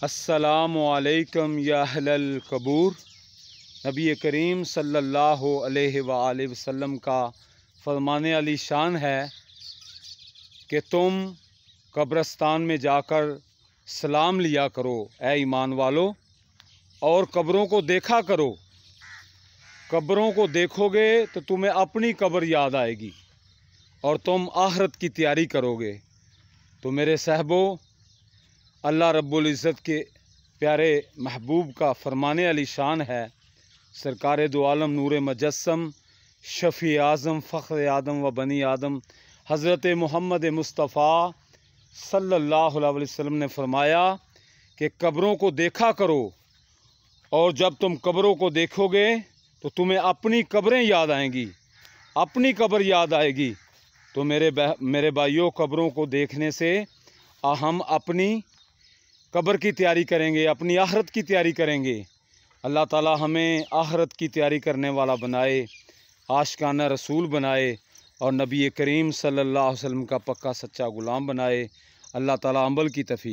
अस्सलामुअलैकुम या अहलल कबूर। नबी करीम सल्लल्लाहु अलैहि वसल्लम का फरमाने अली शान है कि तुम कब्रस्तान में जाकर सलाम लिया करो ए ईमान वालो, और कब्रों को देखा करो। कब्रों को देखोगे तो तुम्हें अपनी कब्र याद आएगी और तुम आखिरत की तैयारी करोगे। तो मेरे सहबो, अल्लाह रब्बुल इज़्ज़त के प्यारे महबूब का फरमाने अली शान है, सरकार दो आलम नूर मुजस्सम शफ़ी आज़म फ़ख्र आदम व बनी आदम हज़रत मोहम्मद मुस्तफ़ा सल्लल्लाहु अलैहि वसल्लम ने फरमाया कि कब्रों को देखा करो, और जब तुम कब्रों को देखोगे तो तुम्हें अपनी कब्रें याद आएंगी, अपनी कब्र याद आएगी। तो मेरे भाइयों, कब्रों को देखने से हम अपनी कब्र की तैयारी करेंगे, अपनी आखिरत की तैयारी करेंगे। अल्लाह ताला हमें आखिरत की तैयारी करने वाला बनाए, आशिकाना रसूल बनाए और नबी करीम सल्लल्लाहु अलैहि वसल्लम का पक्का सच्चा ग़ुलाम बनाए। अल्लाह ताला अमल की तौफीक